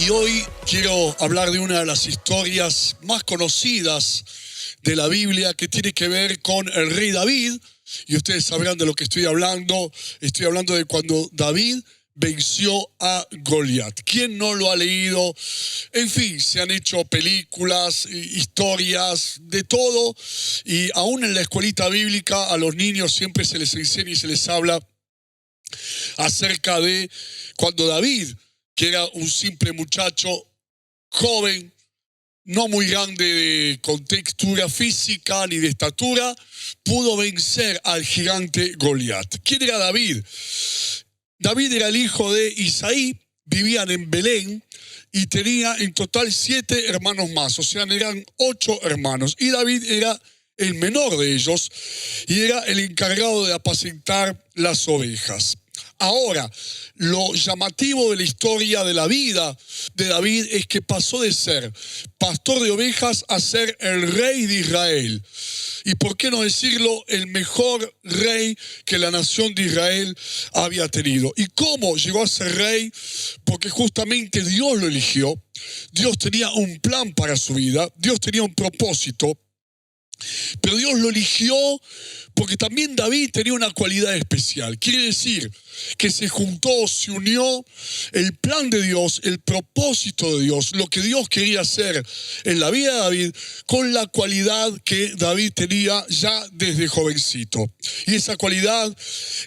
Y hoy quiero hablar de una de las historias más conocidas de la Biblia que tiene que ver con el rey David. Y ustedes sabrán de lo que estoy hablando. Estoy hablando de cuando David venció a Goliat. ¿Quién no lo ha leído? En fin, se han hecho películas, historias, de todo. Y aún en la escuelita bíblica a los niños siempre se les enseña y se les habla acerca de cuando David, que era un simple muchacho joven, no muy grande de contextura física ni de estatura, pudo vencer al gigante Goliat. ¿Quién era David? David era el hijo de Isaí, vivían en Belén y tenía en total 7 hermanos más, o sea, eran 8 hermanos. Y David era el menor de ellos y era el encargado de apacentar las ovejas. Ahora, lo llamativo de la historia de la vida de David es que pasó de ser pastor de ovejas a ser el rey de Israel. Y por qué no decirlo, el mejor rey que la nación de Israel había tenido. ¿Y cómo llegó a ser rey? Porque justamente Dios lo eligió. Dios tenía un plan para su vida. Dios tenía un propósito. Pero Dios lo eligió porque también David tenía una cualidad especial. Quiere decir que se juntó, se unió el plan de Dios, el propósito de Dios, lo que Dios quería hacer en la vida de David, con la cualidad que David tenía ya desde jovencito. Y esa cualidad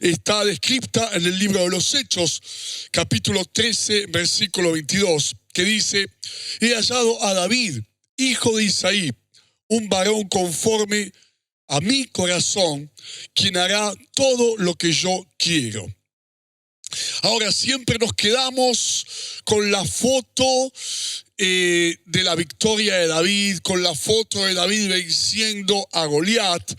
está descrita en el libro de los Hechos, capítulo 13, versículo 22, que dice: he hallado a David, hijo de Isaí, un varón conforme a mi corazón, quien hará todo lo que yo quiero. Ahora, siempre nos quedamos con la foto de la victoria de David, con la foto de David venciendo a Goliat.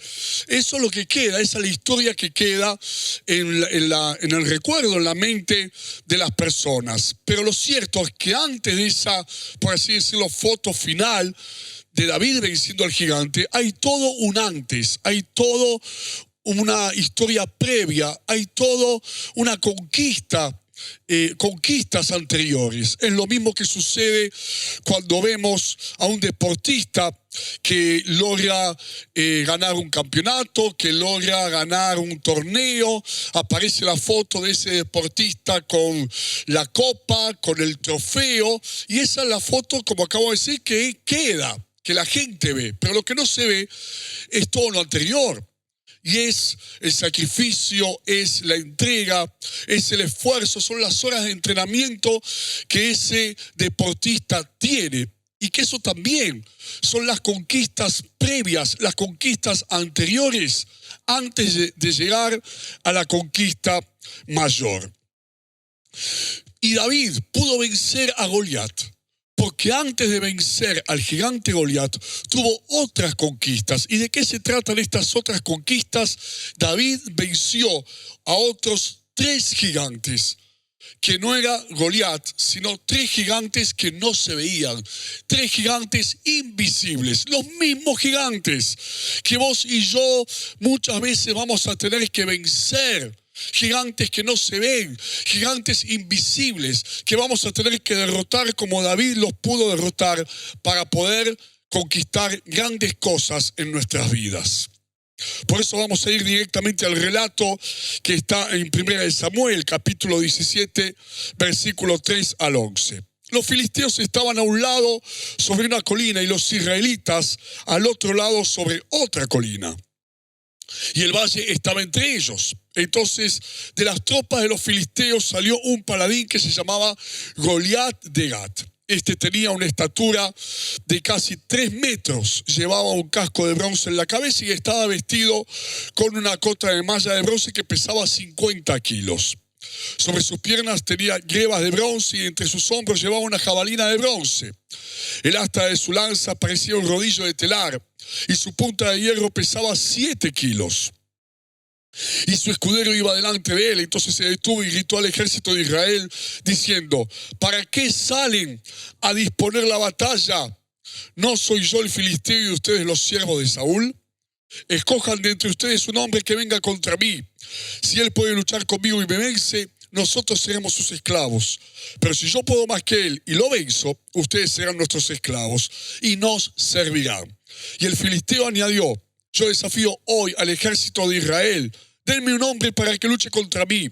Eso es lo que queda, esa es la historia que queda en el recuerdo, en la mente de las personas. Pero lo cierto es que antes de esa, por así decirlo, foto final de David venciendo al gigante, hay todo un antes, hay todo una historia previa, hay todo una conquista, conquistas anteriores. Es lo mismo que sucede cuando vemos a un deportista que logra ganar un campeonato, que logra ganar un torneo. Aparece la foto de ese deportista con la copa, con el trofeo, y esa es la foto, como acabo de decir, que queda, que la gente ve, pero lo que no se ve es todo lo anterior. Y es el sacrificio, es la entrega, es el esfuerzo, son las horas de entrenamiento que ese deportista tiene. Y que eso también son las conquistas previas, las conquistas anteriores, antes de llegar a la conquista mayor. Y David pudo vencer a Goliat, porque antes de vencer al gigante Goliat, tuvo otras conquistas. ¿Y de qué se tratan estas otras conquistas? David venció a otros 3 gigantes, que no era Goliat, sino 3 gigantes que no se veían, 3 gigantes invisibles, los mismos gigantes que vos y yo muchas veces vamos a tener que vencer. Gigantes que no se ven, gigantes invisibles que vamos a tener que derrotar como David los pudo derrotar para poder conquistar grandes cosas en nuestras vidas. Por eso vamos a ir directamente al relato que está en 1 Samuel, capítulo 17, versículo 3 al 11. Los filisteos estaban a un lado sobre una colina y los israelitas al otro lado sobre otra colina. Y el valle estaba entre ellos. Entonces, de las tropas de los filisteos salió un paladín que se llamaba Goliat de Gat. Este tenía una estatura de casi 3 metros, llevaba un casco de bronce en la cabeza y estaba vestido con una cota de malla de bronce que pesaba 50 kilos. Sobre sus piernas tenía grebas de bronce y entre sus hombros llevaba una jabalina de bronce. El asta de su lanza parecía un rodillo de telar y su punta de hierro pesaba 7 kilos. Y su escudero iba delante de él. Entonces se detuvo y gritó al ejército de Israel diciendo: ¿para qué salen a disponer la batalla? ¿No soy yo el filisteo y ustedes los siervos de Saúl? Escojan de entre ustedes un hombre que venga contra mí. Si él puede luchar conmigo y me vence, nosotros seremos sus esclavos. Pero si yo puedo más que él y lo venzo, ustedes serán nuestros esclavos y nos servirán. Y el filisteo añadió, yo desafío hoy al ejército de Israel, denme un hombre para que luche contra mí.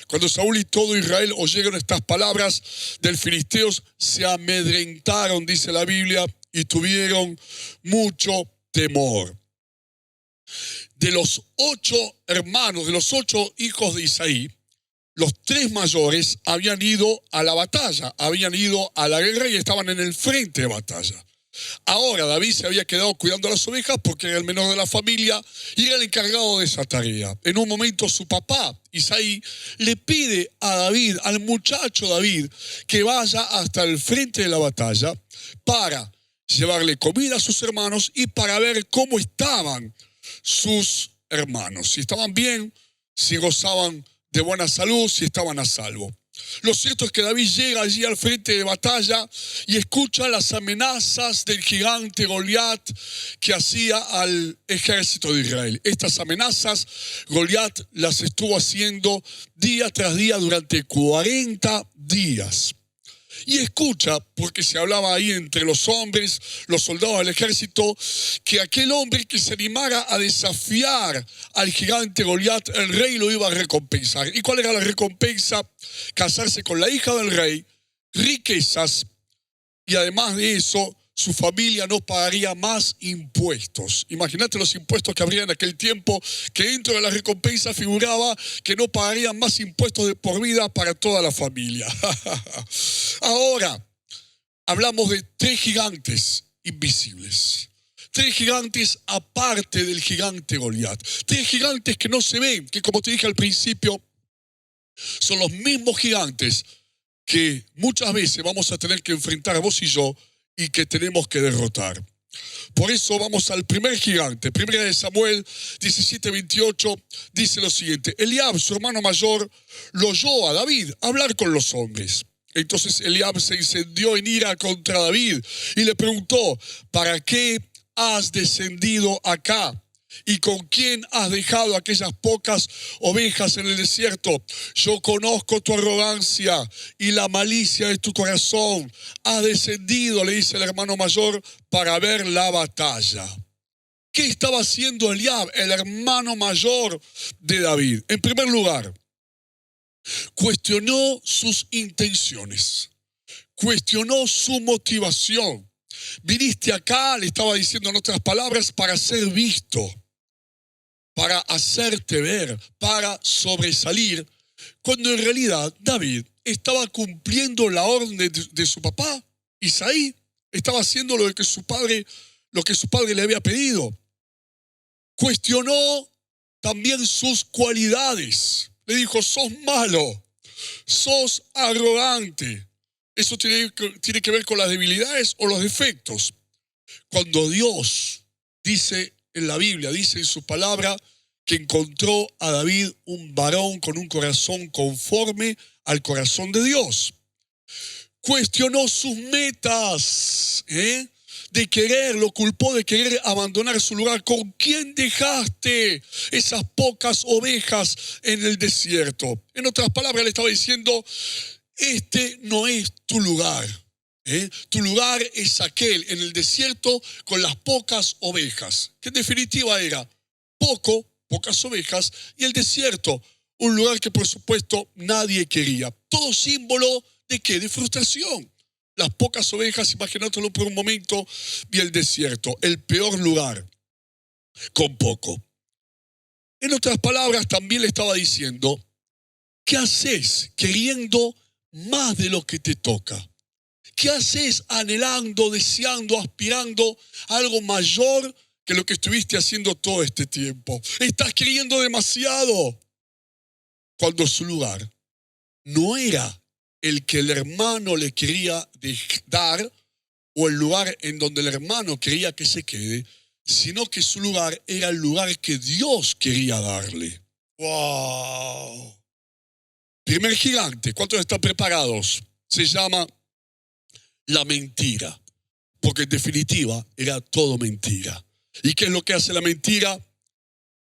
Cuando Saúl y todo Israel oyeron estas palabras del filisteo, se amedrentaron, dice la Biblia, y tuvieron mucho temor. De los 8 hermanos, de los 8 hijos de Isaí, los 3 mayores habían ido a la batalla, habían ido a la guerra y estaban en el frente de batalla. Ahora David se había quedado cuidando las ovejas porque era el menor de la familia y era el encargado de esa tarea. En un momento su papá, Isaí, le pide a David, al muchacho David, que vaya hasta el frente de la batalla para llevarle comida a sus hermanos y para ver cómo estaban sus hermanos. Si estaban bien, si gozaban de buena salud, si estaban a salvo. Lo cierto es que David llega allí al frente de batalla y escucha las amenazas del gigante Goliat que hacía al ejército de Israel. Estas amenazas Goliat las estuvo haciendo día tras día durante 40 días. Y escucha, porque se hablaba ahí entre los hombres, los soldados del ejército, que aquel hombre que se animara a desafiar al gigante Goliat, el rey lo iba a recompensar. ¿Y cuál era la recompensa? Casarse con la hija del rey, riquezas, y además de eso, su familia no pagaría más impuestos. Imagínate los impuestos que habría en aquel tiempo, que dentro de la recompensa figuraba que no pagarían más impuestos de por vida para toda la familia. Ahora, hablamos de 3 gigantes invisibles. 3 gigantes aparte del gigante Goliat. 3 gigantes que no se ven, que como te dije al principio, son los mismos gigantes que muchas veces vamos a tener que enfrentar vos y yo, y que tenemos que derrotar. Por eso vamos al primer gigante. Primera de Samuel 17:28 dice lo siguiente: Eliab, su hermano mayor, lo oyó a David hablar con los hombres. Entonces Eliab se encendió en ira contra David y le preguntó: ¿para qué has descendido acá? ¿Y con quién has dejado aquellas pocas ovejas en el desierto? Yo conozco tu arrogancia y la malicia de tu corazón. Has descendido, le dice el hermano mayor, para ver la batalla. ¿Qué estaba haciendo Eliab, el hermano mayor de David? En primer lugar, cuestionó sus intenciones, cuestionó su motivación. Viniste acá, le estaba diciendo en otras palabras, para ser visto, para hacerte ver, para sobresalir, cuando en realidad David estaba cumpliendo la orden de su papá, Isaí. Estaba haciendo lo que su padre le había pedido. Cuestionó también sus cualidades. Le dijo: sos malo, sos arrogante. Eso tiene que ver con las debilidades o los defectos. Cuando Dios dice en la Biblia, dice en su palabra, que encontró a David un varón con un corazón conforme al corazón de Dios. Cuestionó sus metas, de querer, lo culpó de querer abandonar su lugar. ¿Con quién dejaste esas pocas ovejas en el desierto? En otras palabras, le estaba diciendo: este no es tu lugar. Tu lugar es aquel en el desierto con las pocas ovejas, que en definitiva era pocas ovejas, y el desierto, un lugar que por supuesto nadie quería. Todo símbolo ¿de qué? De frustración. Las pocas ovejas, imagínatelo por un momento, y el desierto, el peor lugar, con poco. En otras palabras, también le estaba diciendo: ¿qué haces queriendo más de lo que te toca? ¿Qué haces anhelando, deseando, aspirando a algo mayor que lo que estuviste haciendo todo este tiempo? Estás queriendo demasiado, cuando su lugar no era el que el hermano le quería dar o el lugar en donde el hermano quería que se quede, sino que su lugar era el lugar que Dios quería darle. ¡Wow! Primer gigante, ¿cuántos están preparados? Se llama la mentira, porque en definitiva era todo mentira. ¿Y qué es lo que hace la mentira?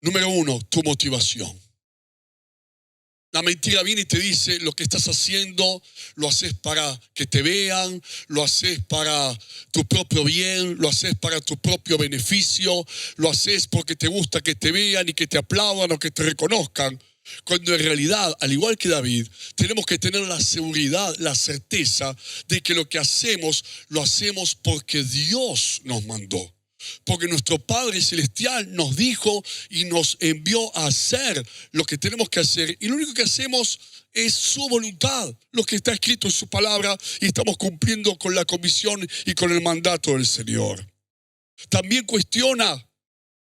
Número 1, tu motivación. La mentira viene y te dice: lo que estás haciendo lo haces para que te vean, lo haces para tu propio bien, lo haces para tu propio beneficio, lo haces porque te gusta que te vean y que te aplaudan o que te reconozcan. Cuando en realidad, al igual que David, tenemos que tener la seguridad, la certeza de que lo que hacemos, lo hacemos porque Dios nos mandó. Porque nuestro Padre Celestial nos dijo y nos envió a hacer lo que tenemos que hacer. Y lo único que hacemos es su voluntad, lo que está escrito en su palabra, y estamos cumpliendo con la comisión y con el mandato del Señor. También cuestiona,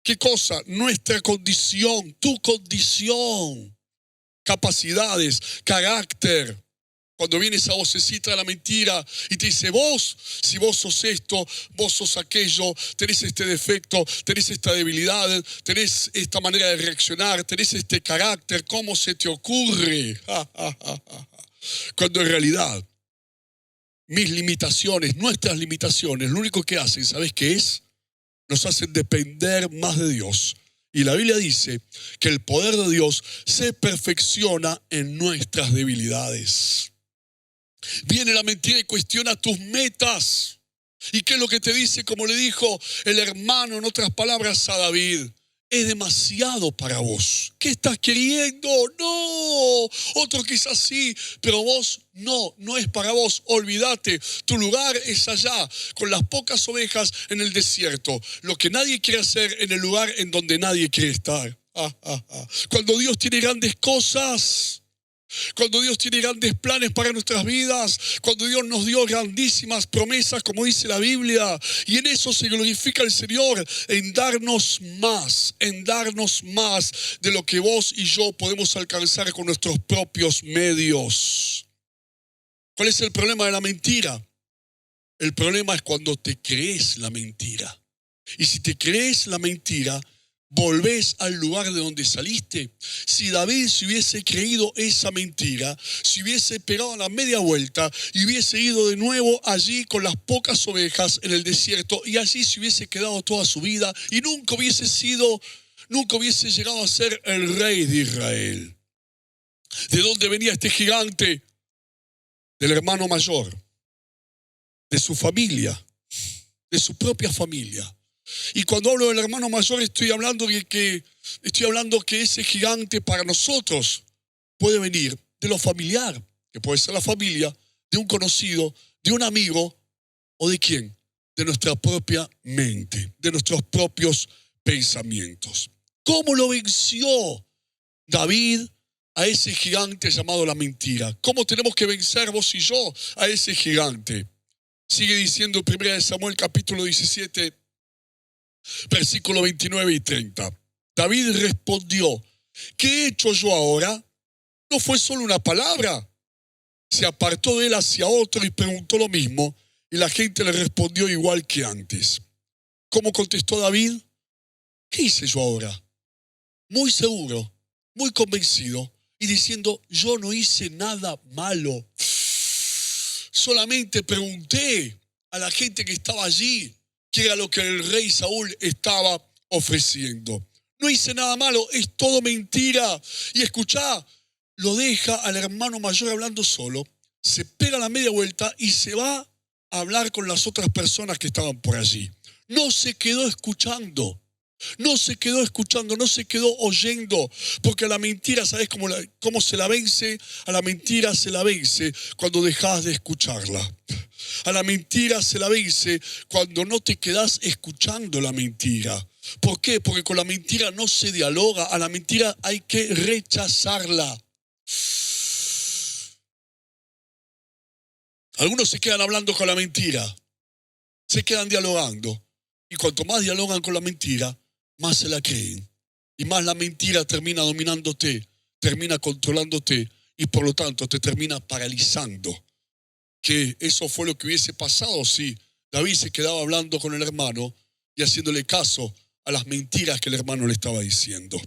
¿qué cosa? Nuestra condición, tu condición, capacidades, carácter. Cuando viene esa vocecita de la mentira y te dice: vos, si vos sos esto, vos sos aquello, tenés este defecto, tenés esta debilidad, tenés esta manera de reaccionar, tenés este carácter, ¿cómo se te ocurre? Cuando en realidad mis limitaciones, nuestras limitaciones, lo único que hacen, ¿sabes qué es? Nos hacen depender más de Dios. Y la Biblia dice que el poder de Dios se perfecciona en nuestras debilidades. Viene la mentira y cuestiona tus metas. ¿Y qué es lo que te dice? Como le dijo el hermano, en otras palabras, a David: es demasiado para vos. ¿Qué estás queriendo? No. Otro quizás sí, pero vos no es para vos. Olvídate, tu lugar es allá, con las pocas ovejas en el desierto. Lo que nadie quiere hacer en el lugar en donde nadie quiere estar. Cuando Dios tiene grandes cosas, cuando Dios tiene grandes planes para nuestras vidas, cuando Dios nos dio grandísimas promesas, como dice la Biblia, y en eso se glorifica el Señor, en darnos más de lo que vos y yo podemos alcanzar con nuestros propios medios. ¿Cuál es el problema de la mentira? El problema es cuando te crees la mentira. Y si te crees la mentira, volvés al lugar de donde saliste. Si David se hubiese creído esa mentira, si hubiese pegado la media vuelta y hubiese ido de nuevo allí con las pocas ovejas en el desierto, y allí se hubiese quedado toda su vida y nunca hubiese llegado a ser el rey de Israel. ¿De dónde venía este gigante? Del hermano mayor, de su familia, de su propia familia. Y cuando hablo del hermano mayor, estoy hablando que ese gigante para nosotros puede venir de lo familiar, que puede ser la familia, de un conocido, de un amigo, o de quién, de nuestra propia mente, de nuestros propios pensamientos. ¿Cómo lo venció David a ese gigante llamado la mentira? ¿Cómo tenemos que vencer vos y yo a ese gigante? Sigue diciendo 1 Samuel capítulo 17, versículo 29 y 30. David respondió: ¿qué he hecho yo ahora? No fue solo una palabra. Se apartó de él hacia otro y preguntó lo mismo, y la gente le respondió igual que antes. ¿Cómo contestó David? ¿Qué hice yo ahora? Muy seguro, muy convencido, y diciendo: yo no hice nada malo. Solamente pregunté a la gente que estaba allí qué era lo que el rey Saúl estaba ofreciendo. No hice nada malo, es todo mentira. Y escuchá, lo deja al hermano mayor hablando solo, se pega la media vuelta y se va a hablar con las otras personas que estaban por allí. No se quedó escuchando. No se quedó escuchando, no se quedó oyendo, porque a la mentira, ¿sabes cómo se la vence? A la mentira se la vence cuando dejas de escucharla. A la mentira se la vence cuando no te quedás escuchando la mentira. ¿Por qué? Porque con la mentira no se dialoga, a la mentira hay que rechazarla. Algunos se quedan hablando con la mentira, se quedan dialogando, y cuanto más dialogan con la mentira, más se la creen. Y más la mentira termina dominándote, termina controlándote y por lo tanto te termina paralizando. Que eso fue lo que hubiese pasado si David se quedaba hablando con el hermano y haciéndole caso a las mentiras que el hermano le estaba diciendo.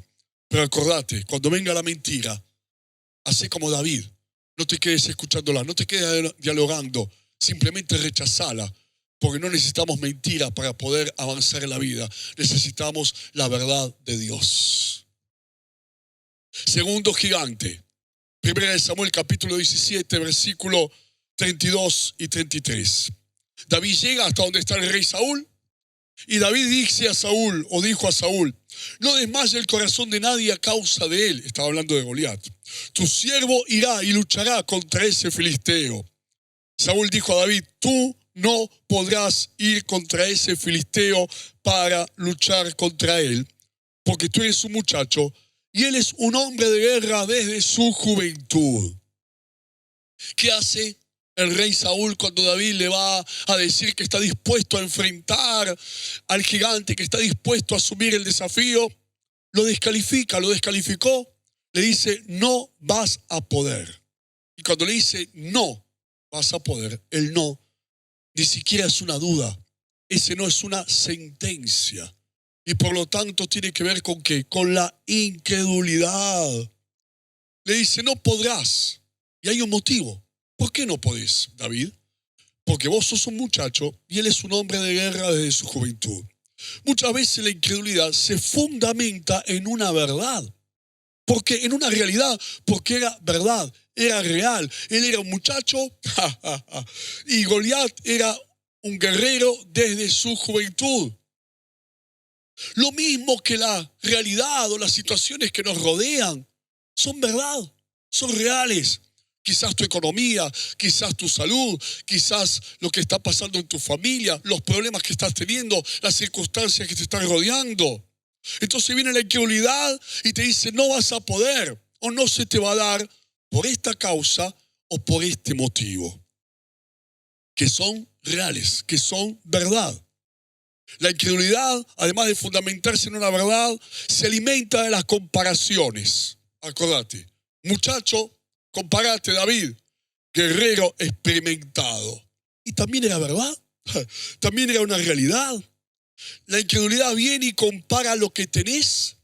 Pero acordate, cuando venga la mentira, hacé como David. No te quedes escuchándola, no te quedes dialogando, simplemente rechazala. Porque no necesitamos mentiras para poder avanzar en la vida. Necesitamos la verdad de Dios. Segundo gigante. Primera de Samuel capítulo 17, versículo 32 y 33. David llega hasta donde está el rey Saúl y David dice a Saúl, o dijo a Saúl: no desmaye el corazón de nadie a causa de él. Estaba hablando de Goliat. Tu siervo irá y luchará contra ese filisteo. Saúl dijo a David: tú no podrás ir contra ese filisteo para luchar contra él, porque tú eres un muchacho y él es un hombre de guerra desde su juventud. ¿Qué hace el rey Saúl cuando David le va a decir que está dispuesto a enfrentar al gigante, que está dispuesto a asumir el desafío? Lo descalifica, lo descalificó, le dice: no vas a poder. Y cuando le dice no vas a poder, el no ni siquiera es una duda, ese no es una sentencia. Y por lo tanto tiene que ver con ¿qué? Con la incredulidad. Le dice: no podrás. Y hay un motivo. ¿Por qué no podés, David? Porque vos sos un muchacho y él es un hombre de guerra desde su juventud. Muchas veces la incredulidad se fundamenta en una verdad. Porque en una realidad, porque era verdad, era real. Él era un muchacho y Goliat era un guerrero desde su juventud. Lo mismo que la realidad o las situaciones que nos rodean son verdad, son reales. Quizás tu economía, quizás tu salud, quizás lo que está pasando en tu familia, los problemas que estás teniendo, las circunstancias que te están rodeando. Entonces viene la incredulidad y te dice: no vas a poder o no se te va a dar por esta causa o por este motivo. Que son reales, que son verdad. La incredulidad, además de fundamentarse en una verdad, se alimenta de las comparaciones. Acordate, muchacho, comparate David, guerrero experimentado. Y también era verdad, también era una realidad. La incredulidad viene y compara lo que tenés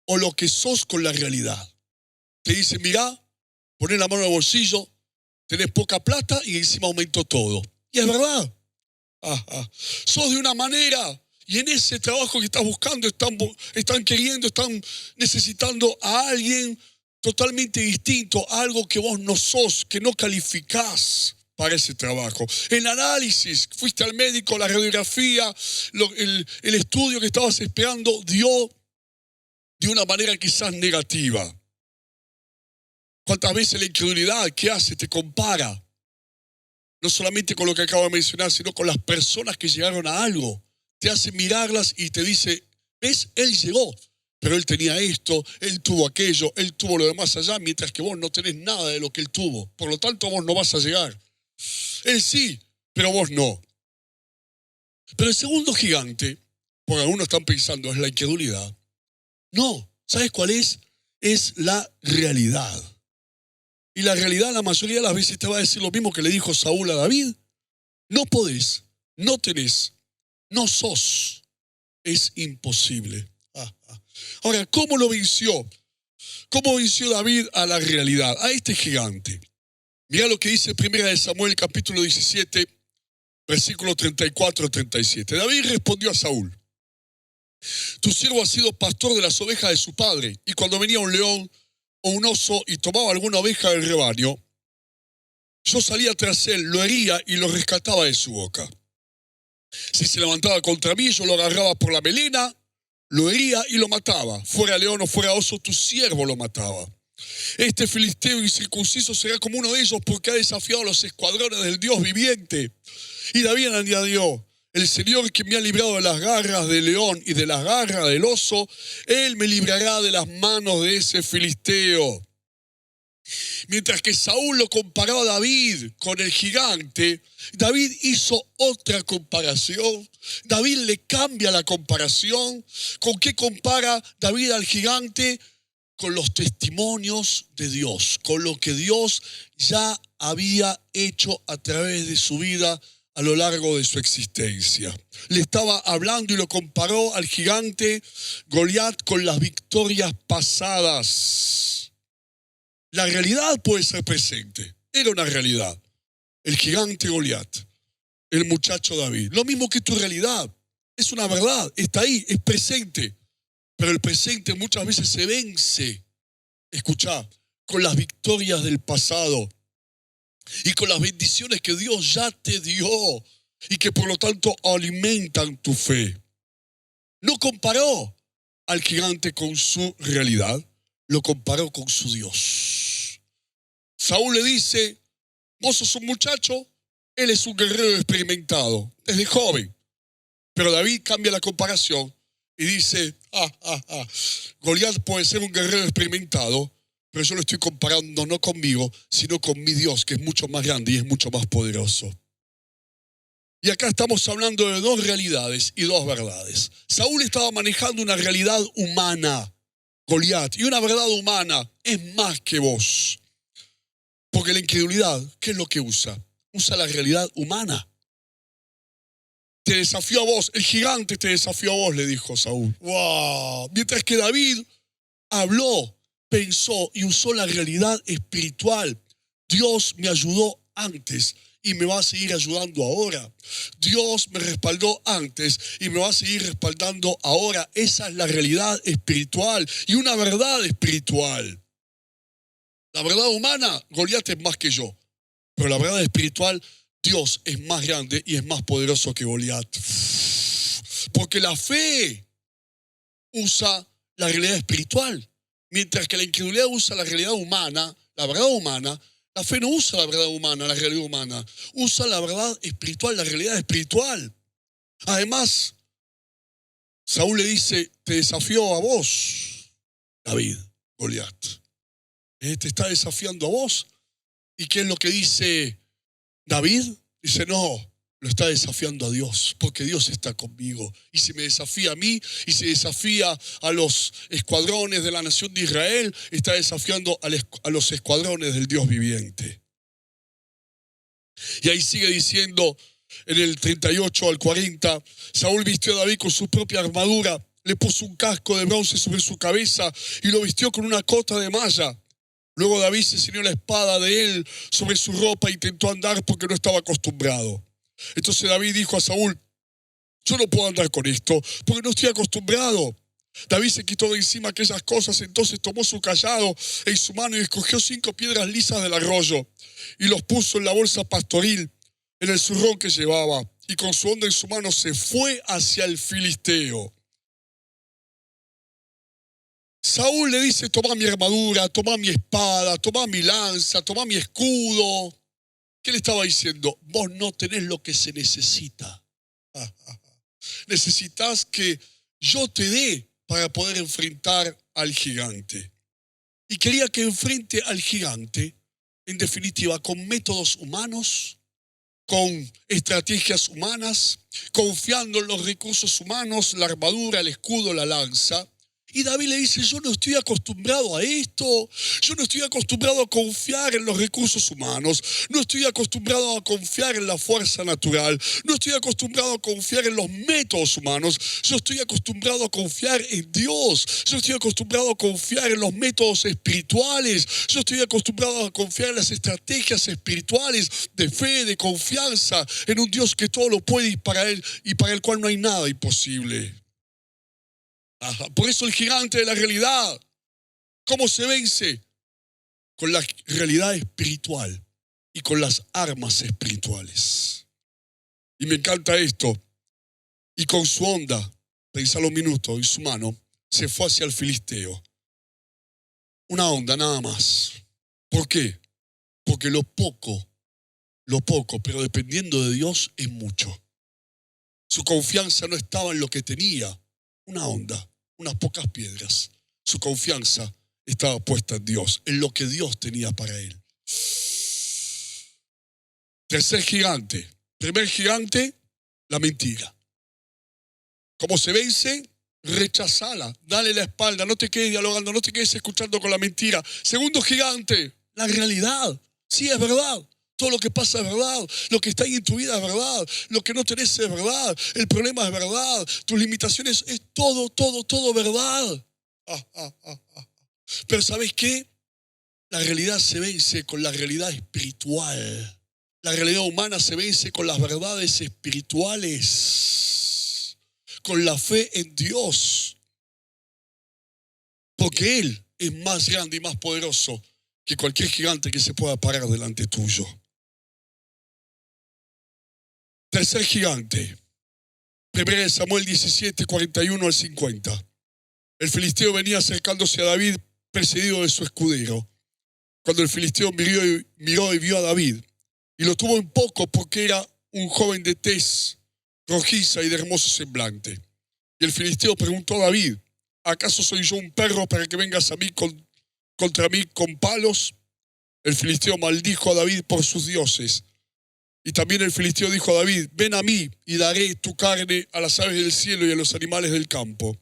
o lo que sos con la realidad. Te dice: mirá, ponés la mano en el bolsillo, tenés poca plata y encima aumentó todo. Y es verdad. Sos de una manera y en ese trabajo que estás buscando están queriendo, están necesitando a alguien totalmente distinto, algo que vos no sos, que no calificás para ese trabajo. El análisis, fuiste al médico, la radiografía, el estudio que estabas esperando dio de una manera quizás negativa. ¿Cuántas veces la incredulidad, qué hace? Te compara. No solamente con lo que acabo de mencionar, sino con las personas que llegaron a algo. Te hace mirarlas y te dice: ¿ves? Él llegó, pero él tenía esto, él tuvo aquello, él tuvo lo demás allá, mientras que vos no tenés nada de lo que él tuvo. Por lo tanto, vos no vas a llegar. Él sí, pero vos no. Pero el segundo gigante, porque algunos están pensando, es la incredulidad. No, ¿sabes cuál es? Es la realidad. Y la realidad la mayoría de las veces te va a decir lo mismo que le dijo Saúl a David: no podés, no tenés, no sos, es imposible. Ahora, ¿cómo lo venció? ¿Cómo venció David a la realidad, a este gigante? Mirá lo que dice Primera de Samuel capítulo 17, versículo 34-37. David respondió a Saúl: tu siervo ha sido pastor de las ovejas de su padre, y cuando venía un león o un oso y tomaba alguna oveja del rebaño, yo salía tras él, lo hería y lo rescataba de su boca. Si se levantaba contra mí, yo lo agarraba por la melena, lo hería y lo mataba. Fuera león o fuera oso, tu siervo lo mataba. Este filisteo incircunciso será como uno de ellos, porque ha desafiado a los escuadrones del Dios viviente. Y David añadió: el Señor, que me ha librado de las garras del león y de las garras del oso, Él me librará de las manos de ese filisteo. Mientras que Saúl lo comparaba a David con el gigante, David hizo otra comparación. David le cambia la comparación. ¿Con qué compara David al gigante? Con los testimonios de Dios, con lo que Dios ya había hecho a través de su vida a lo largo de su existencia. Le estaba hablando y lo comparó al gigante Goliat con las victorias pasadas. La realidad puede ser presente, era una realidad. El gigante Goliat, el muchacho David. Lo mismo que tu realidad, es una verdad, está ahí, es presente. Pero el presente muchas veces se vence. Escuchá, con las victorias del pasado y con las bendiciones que Dios ya te dio y que por lo tanto alimentan tu fe. No comparó al gigante con su realidad, lo comparó con su Dios. Saúl le dice, vos sos un muchacho, él es un guerrero experimentado, desde joven. Pero David cambia la comparación y dice, Goliat puede ser un guerrero experimentado, pero yo lo estoy comparando no conmigo, sino con mi Dios, que es mucho más grande y es mucho más poderoso. Y acá estamos hablando de dos realidades y dos verdades. Saúl estaba manejando una realidad humana, Goliat, y una verdad humana es más que vos. Porque la incredulidad, ¿qué es lo que usa? Usa la realidad humana. Te desafió a vos, el gigante te desafió a vos, le dijo Saúl. ¡Wow! Mientras que David habló, pensó y usó la realidad espiritual. Dios me ayudó antes y me va a seguir ayudando ahora. Dios me respaldó antes y me va a seguir respaldando ahora. Esa es la realidad espiritual y una verdad espiritual. La verdad humana, Goliat es más que yo. Pero la verdad espiritual, Dios es más grande y es más poderoso que Goliat. Porque la fe usa la realidad espiritual. Mientras que la incredulidad usa la realidad humana, la verdad humana, la fe no usa la verdad humana, la realidad humana. Usa la verdad espiritual, la realidad espiritual. Además, Saúl le dice, te desafío a vos, David, Goliat. Te está desafiando a vos. ¿Y qué es lo que dice David? Dice, no, lo está desafiando a Dios, porque Dios está conmigo. Y si me desafía a mí, y si desafía a los escuadrones de la nación de Israel, está desafiando a los escuadrones del Dios viviente. Y ahí sigue diciendo, en el 38 al 40, Saúl vistió a David con su propia armadura, le puso un casco de bronce sobre su cabeza y lo vistió con una cota de malla. Luego David se ciñó la espada de él sobre su ropa e intentó andar porque no estaba acostumbrado. Entonces David dijo a Saúl, yo no puedo andar con esto porque no estoy acostumbrado. David se quitó de encima aquellas cosas, entonces tomó su cayado en su mano y escogió 5 piedras lisas del arroyo y los puso en la bolsa pastoril, en el zurrón que llevaba, y con su onda en su mano se fue hacia el filisteo. Saúl le dice, toma mi armadura, toma mi espada, toma mi lanza, toma mi escudo. ¿Qué le estaba diciendo? Vos no tenés lo que se necesita. Necesitas que yo te dé para poder enfrentar al gigante. Y quería que enfrente al gigante, en definitiva, con métodos humanos, con estrategias humanas, confiando en los recursos humanos, la armadura, el escudo, la lanza. Y David le dice, yo no estoy acostumbrado a esto, yo no estoy acostumbrado a confiar en los recursos humanos, no estoy acostumbrado a confiar en la fuerza natural, no estoy acostumbrado a confiar en los métodos humanos, yo estoy acostumbrado a confiar en Dios, yo estoy acostumbrado a confiar en los métodos espirituales, yo estoy acostumbrado a confiar en las estrategias espirituales de fe, de confianza, en un Dios que todo lo puede y para el cual no hay nada imposible. Por eso el gigante de la realidad, ¿cómo se vence? Con la realidad espiritual y con las armas espirituales. Y me encanta esto. Y con su onda, pensalo un minuto, y su mano, se fue hacia el filisteo. Una onda nada más. ¿Por qué? Porque lo poco, pero dependiendo de Dios es mucho. Su confianza no estaba en lo que tenía, una onda, unas pocas piedras. Su confianza estaba puesta en Dios, en lo que Dios tenía para él. Tercer gigante. Primer gigante, la mentira. ¿Cómo se vence? Rechazala, dale la espalda, no te quedes dialogando, no te quedes escuchando con la mentira. Segundo gigante, la realidad. Sí, es verdad. Todo lo que pasa es verdad, lo que está ahí en tu vida es verdad, lo que no tenés es verdad, el problema es verdad, tus limitaciones es todo verdad. Pero ¿sabes qué? La realidad se vence con la realidad espiritual. La realidad humana se vence con las verdades espirituales, con la fe en Dios. Porque Él es más grande y más poderoso que cualquier gigante que se pueda parar delante tuyo. Tercer gigante. 1 Samuel 17, 41 al 50. El filisteo venía acercándose a David precedido de su escudero. Cuando el filisteo miró y vio a David, y lo tuvo en poco porque era un joven de tez rojiza y de hermoso semblante. Y el filisteo preguntó a David: ¿acaso soy yo un perro para que vengas a mí contra mí con palos? El filisteo maldijo a David por sus dioses. Y también el filisteo dijo a David: ven a mí y daré tu carne a las aves del cielo y a los animales del campo.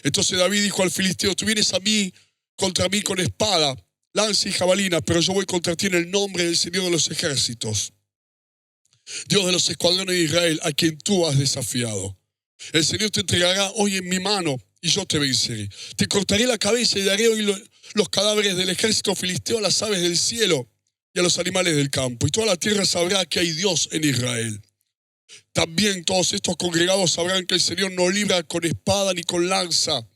Entonces David dijo al filisteo: tú vienes a mí contra mí con espada, lanza y jabalina, pero yo voy contra ti en el nombre del Señor de los ejércitos, Dios de los escuadrones de Israel, a quien tú has desafiado. El Señor te entregará hoy en mi mano y yo te venceré. Te cortaré la cabeza y daré hoy los cadáveres del ejército filisteo a las aves del cielo y a los animales del campo. Y toda la tierra sabrá que hay Dios en Israel. También todos estos congregados sabrán que el Señor no libra con espada ni con lanza.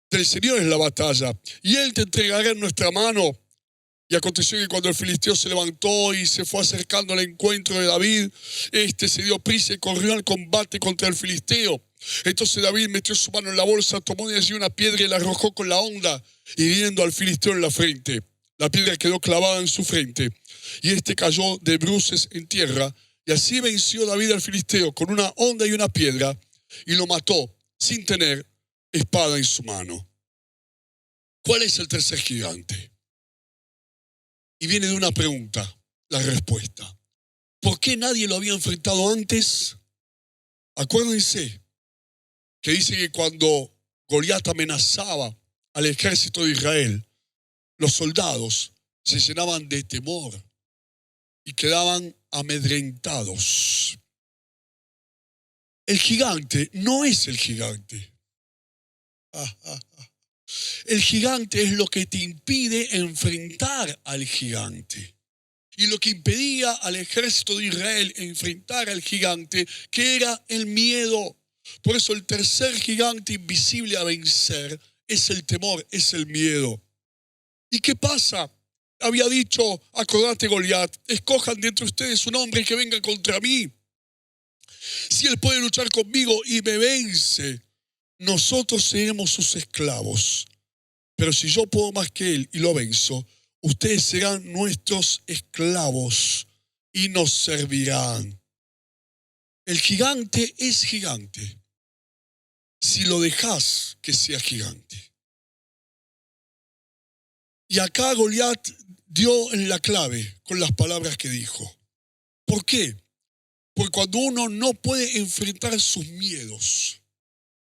Del Señor es la batalla, y Él te entregará en nuestra mano. Y aconteció que cuando el filisteo se levantó y se fue acercando al encuentro de David, este se dio prisa y corrió al combate contra el filisteo. Entonces David metió su mano en la bolsa, tomó de allí una piedra y la arrojó con la honda, hiriendo al filisteo en la frente. La piedra quedó clavada en su frente, y este cayó de bruces en tierra. Y así venció David al filisteo con una honda y una piedra, y lo mató sin tener espada en su mano. ¿Cuál es el tercer gigante? Y viene de una pregunta, la respuesta. ¿Por qué nadie lo había enfrentado antes? Acuérdense que dice que cuando Goliat amenazaba al ejército de Israel, los soldados se llenaban de temor y quedaban amedrentados. El gigante no es el gigante. El gigante es lo que te impide enfrentar al gigante. Y lo que impedía al ejército de Israel enfrentar al gigante, que era el miedo. Por eso el tercer gigante invisible a vencer es el temor, es el miedo. ¿Y qué pasa? Había dicho, acordate Goliat, escojan de entre ustedes un hombre que venga contra mí. Si él puede luchar conmigo y me vence, nosotros seremos sus esclavos. Pero si yo puedo más que él y lo venzo, ustedes serán nuestros esclavos y nos servirán. El gigante es gigante si lo dejas que sea gigante. Y acá Goliat dio en la clave con las palabras que dijo. ¿Por qué? Porque cuando uno no puede enfrentar sus miedos,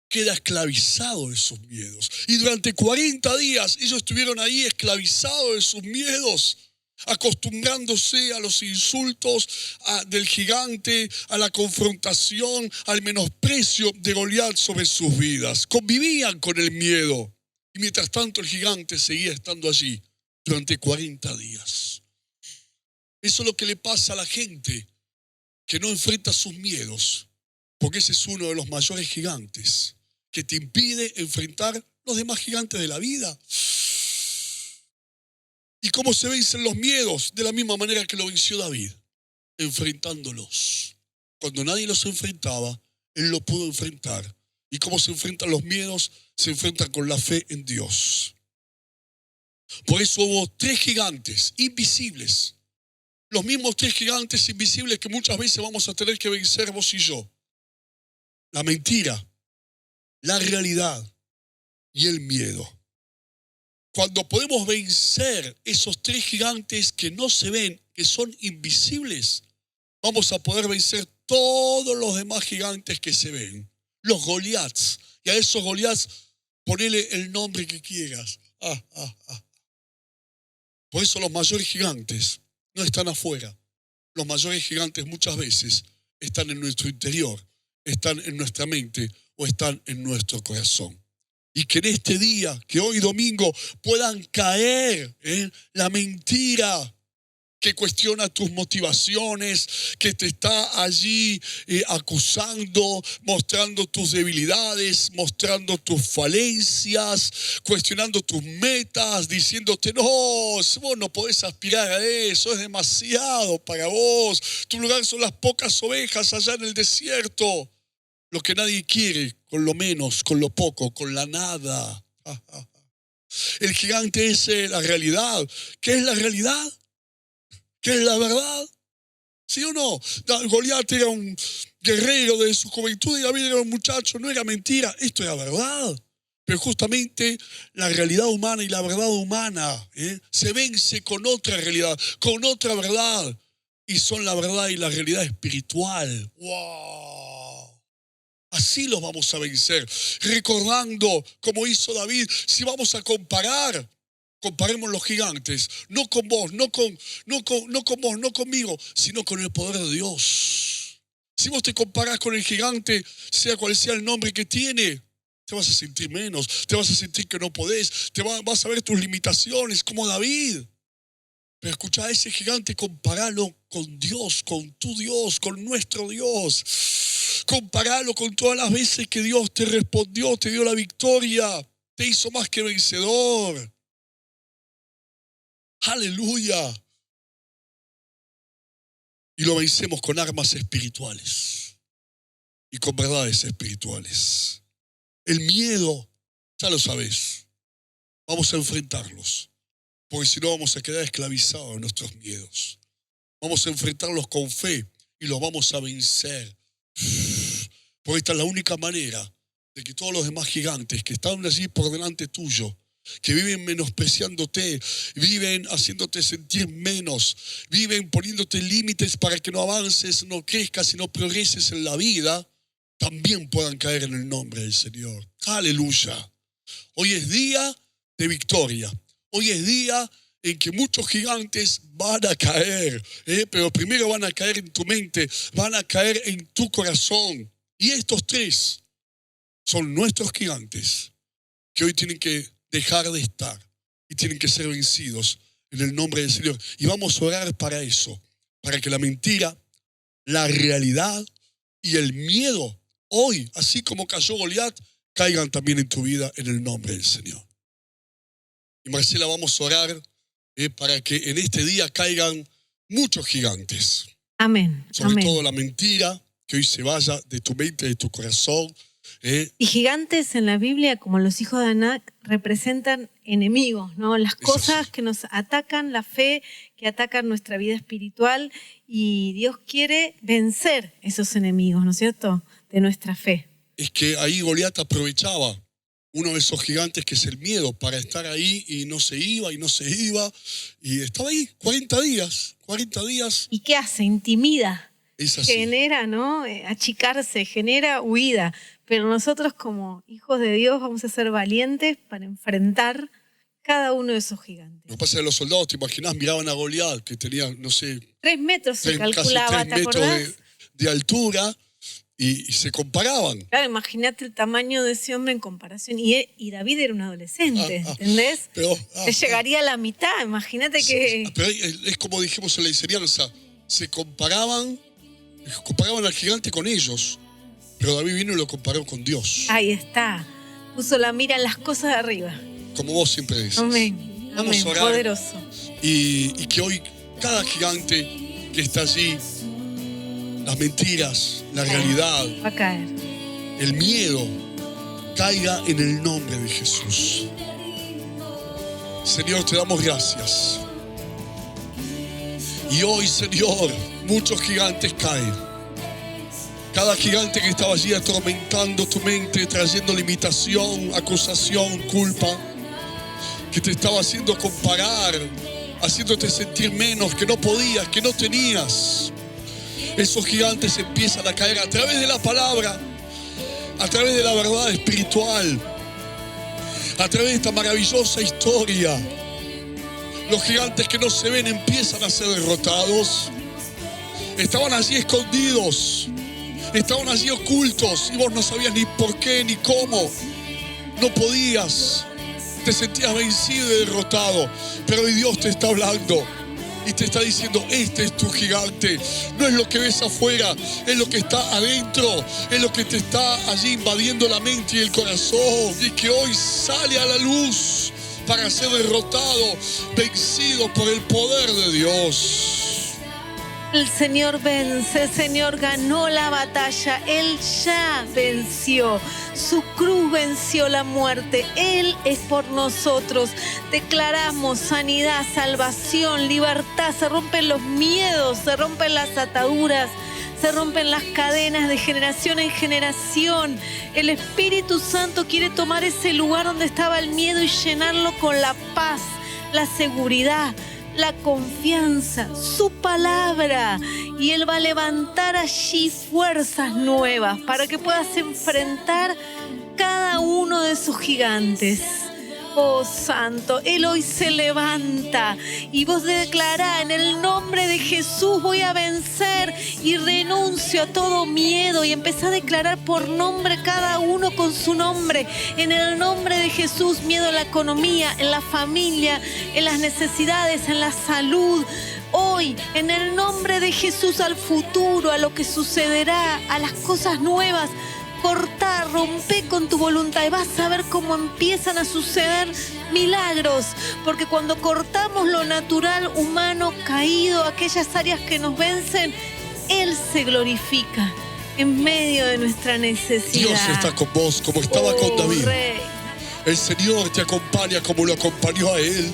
queda esclavizado de sus miedos. Y durante 40 días ellos estuvieron ahí esclavizados de sus miedos, acostumbrándose a los insultos del gigante, a la confrontación, al menosprecio de Goliat sobre sus vidas. Convivían con el miedo. Y mientras tanto el gigante seguía estando allí durante 40 días. Eso es lo que le pasa a la gente que no enfrenta sus miedos, porque ese es uno de los mayores gigantes que te impide enfrentar los demás gigantes de la vida. ¿Y cómo se vencen los miedos? De la misma manera que lo venció David, enfrentándolos. Cuando nadie los enfrentaba, él lo pudo enfrentar. ¿Y cómo se enfrentan los miedos? Se enfrentan con la fe en Dios. Por eso hubo 3 gigantes invisibles. Los mismos 3 gigantes invisibles que muchas veces vamos a tener que vencer vos y yo. La mentira, la realidad y el miedo. Cuando podemos vencer esos 3 gigantes que no se ven, que son invisibles, vamos a poder vencer todos los demás gigantes que se ven. Los Goliats. Y a esos Goliats ponele el nombre que quieras. Por eso los mayores gigantes no están afuera. Los mayores gigantes muchas veces están en nuestro interior, están en nuestra mente o están en nuestro corazón. Y que en este día, que hoy domingo, puedan caer en la mentira que cuestiona tus motivaciones, que te está allí acusando, mostrando tus debilidades, mostrando tus falencias, cuestionando tus metas, diciéndote, no, vos no podés aspirar a eso, es demasiado para vos, tu lugar son las pocas ovejas allá en el desierto. Lo que nadie quiere, con lo menos, con lo poco, con la nada. El gigante es la realidad. ¿Qué es la realidad? ¿Qué es la verdad? ¿Sí o no? Goliat era un guerrero de su juventud y David era un muchacho. No era mentira, esto era verdad. Pero justamente la realidad humana y la verdad humana se vence con otra realidad, con otra verdad. Y son la verdad y la realidad espiritual. ¡Wow! Así los vamos a vencer, recordando como hizo David. Si vamos a comparar, comparemos los gigantes, no con vos, no con vos, no conmigo, sino con el poder de Dios. Si vos te comparás con el gigante, sea cual sea el nombre que tiene, te vas a sentir menos, te vas a sentir que no podés, vas a ver tus limitaciones como David. Pero escucha, a ese gigante comparalo con Dios, con tu Dios, con nuestro Dios. Comparalo con todas las veces que Dios te respondió, te dio la victoria, te hizo más que vencedor. Aleluya. Y lo vencemos con armas espirituales y con verdades espirituales. El miedo, ya lo sabes, vamos a enfrentarlos, porque si no vamos a quedar esclavizados en nuestros miedos. Vamos a enfrentarlos con fe y los vamos a vencer. Porque esta es la única manera de que todos los demás gigantes que están allí por delante tuyo, que viven menospreciándote, viven haciéndote sentir menos, viven poniéndote límites para que no avances, no crezcas y no progreses en la vida, también puedan caer en el nombre del Señor. Aleluya. Hoy es día de victoria. Hoy es día en que muchos gigantes van a caer, pero primero van a caer en tu mente, van a caer en tu corazón. Y estos tres son nuestros gigantes que hoy tienen que dejar de estar y tienen que ser vencidos en el nombre del Señor. Y vamos a orar para eso, para que la mentira, la realidad y el miedo hoy, así como cayó Goliat, caigan también en tu vida en el nombre del Señor. Y Marcela, vamos a orar para que en este día caigan muchos gigantes. Amén. Sobre Amén. todo la mentira, que hoy se vaya de tu mente, de tu corazón. Y gigantes en la Biblia, como los hijos de Anak, representan enemigos, ¿no? Las cosas que nos atacan la fe, que atacan nuestra vida espiritual, y Dios quiere vencer esos enemigos, ¿no es cierto?, de nuestra fe. Es que ahí Goliat aprovechaba uno de esos gigantes que es el miedo para estar ahí y no se iba y no se iba. Y estaba ahí 40 días. ¿Y qué hace? Intimida. Es así. Genera, ¿no? Achicarse, genera huida. Pero nosotros como hijos de Dios vamos a ser valientes para enfrentar cada uno de esos gigantes. Lo que pasa es que los soldados, te imaginás, miraban a Goliat, que tenía, no sé... 3 metros se calculaba, casi 3 metros de altura. Y se comparaban. Claro, imagínate el tamaño de ese hombre en comparación. Y David era un adolescente, ¿entendés? Él llegaría a la mitad, imagínate que... Pero es como dijimos en la enseñanza, se comparaban al gigante con ellos, pero David vino y lo comparó con Dios. Ahí está, puso la mira en las cosas de arriba. Como vos siempre dices. Amén, vamos a orar, poderoso. Y que hoy cada gigante que está allí, las mentiras, la realidad, va a caer. El miedo, caiga en el nombre de Jesús. Señor, te damos gracias. Y hoy, Señor, muchos gigantes caen. Cada gigante que estaba allí atormentando tu mente, trayendo limitación, acusación, culpa, que te estaba haciendo comparar, haciéndote sentir menos, que no podías, que no tenías. Esos gigantes empiezan a caer a través de la palabra, a través de la verdad espiritual, a través de esta maravillosa historia. Los gigantes que no se ven empiezan a ser derrotados. Estaban allí escondidos, estaban allí ocultos y vos no sabías ni por qué ni cómo. No podías, te sentías vencido y derrotado. Pero hoy Dios te está hablando y te está diciendo, este es tu gigante. No es lo que ves afuera, es lo que está adentro, es lo que te está allí invadiendo la mente y el corazón, y que hoy sale a la luz para ser derrotado, vencido por el poder de Dios. El Señor vence, el Señor ganó la batalla, Él ya venció. Su cruz venció la muerte, Él es por nosotros. Declaramos sanidad, salvación, libertad, se rompen los miedos, se rompen las ataduras, se rompen las cadenas de generación en generación. El Espíritu Santo quiere tomar ese lugar donde estaba el miedo y llenarlo con la paz, la seguridad, la confianza, su palabra. Y Él va a levantar allí fuerzas nuevas para que puedas enfrentar cada uno de sus gigantes. Oh Santo, Él hoy se levanta y vos declará: en el nombre de Jesús voy a vencer y renuncio a todo miedo, y empezá a declarar por nombre cada uno con su nombre. En el nombre de Jesús, miedo en la economía, en la familia, en las necesidades, en la salud. Hoy, en el nombre de Jesús, al futuro, a lo que sucederá, a las cosas nuevas. Cortar, romper con tu voluntad y vas a ver cómo empiezan a suceder milagros, porque cuando cortamos lo natural, humano, caído, aquellas áreas que nos vencen, Él se glorifica en medio de nuestra necesidad. Dios está con vos como estaba con David. Rey. El Señor te acompaña como lo acompañó a Él.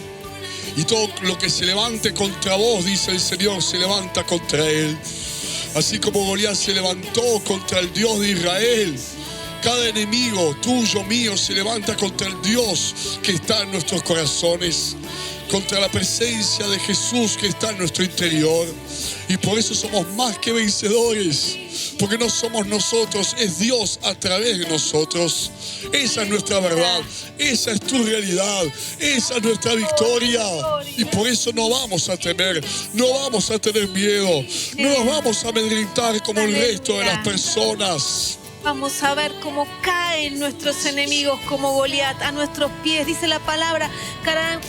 Y todo lo que se levante contra vos, dice el Señor, se levanta contra Él. Así como Goliat se levantó contra el Dios de Israel, cada enemigo tuyo, mío, se levanta contra el Dios que está en nuestros corazones, contra la presencia de Jesús que está en nuestro interior. Y por eso somos más que vencedores, porque no somos nosotros, es Dios a través de nosotros. Esa es nuestra verdad, esa es tu realidad, esa es nuestra victoria. Y por eso no vamos a temer, no vamos a tener miedo, no nos vamos a amedrentar como el resto de las personas. Vamos a ver cómo caen nuestros enemigos como Goliat a nuestros pies. Dice la palabra: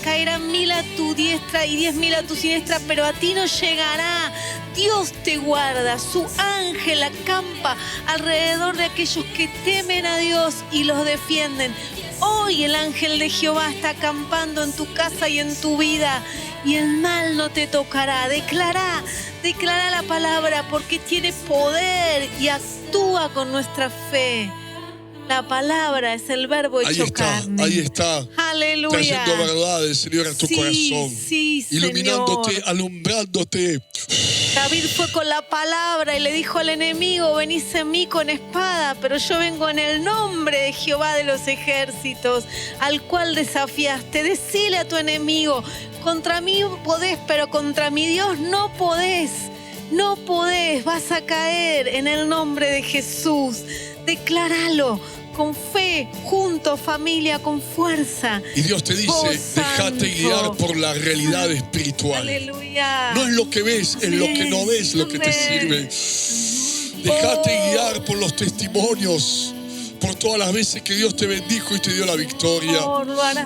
caerán 1000 a tu diestra y 10.000 a tu siniestra, pero a ti no llegará. Dios te guarda, su ángel acampa alrededor de aquellos que temen a Dios y los defienden. Hoy el ángel de Jehová está acampando en tu casa y en tu vida, y el mal no te tocará. Declara la palabra, porque tiene poder y actúa con nuestra fe. La palabra es el verbo hecho carne. Ahí está. Aleluya. Trayendo verdad el Señor a tu corazón. Sí, iluminándote, Señor. Alumbrándote. David fue con la palabra y le dijo al enemigo: venís en mí con espada, pero yo vengo en el nombre de Jehová de los ejércitos, al cual desafiaste. Decile a tu enemigo: contra mí podés, pero contra mi Dios no podés. No podés, vas a caer en el nombre de Jesús. Decláralo con fe, juntos, familia, con fuerza. Y Dios te dice: déjate guiar por la realidad espiritual. Aleluya. No es lo que ves, es lo que no ves lo que te sirve. Déjate guiar por los testimonios, por todas las veces que Dios te bendijo y te dio la victoria.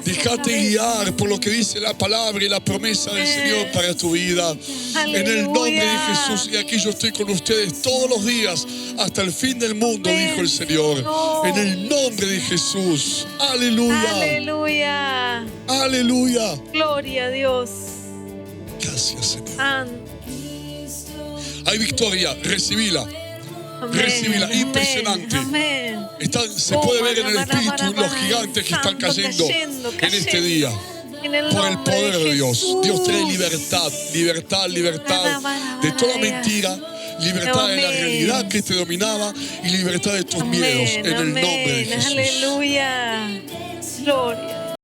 Déjate guiar por lo que dice la palabra y la promesa del Señor para tu vida. Aleluya. En el nombre de Jesús, y aquí yo estoy con ustedes todos los días hasta el fin del mundo, dijo el Señor. En el nombre de Jesús. Aleluya. Aleluya. Aleluya. Gloria a Dios. Gracias, Señor. Amén. Hay victoria, recibila. Amén. Recibila, impresionante. Amén. Se puede ver en el espíritu los gigantes que están cayendo en este día. Por el poder de Dios. Dios trae libertad, libertad, libertad de toda mentira, libertad de la realidad que te dominaba y libertad de tus miedos en el nombre de Jesús. Aleluya.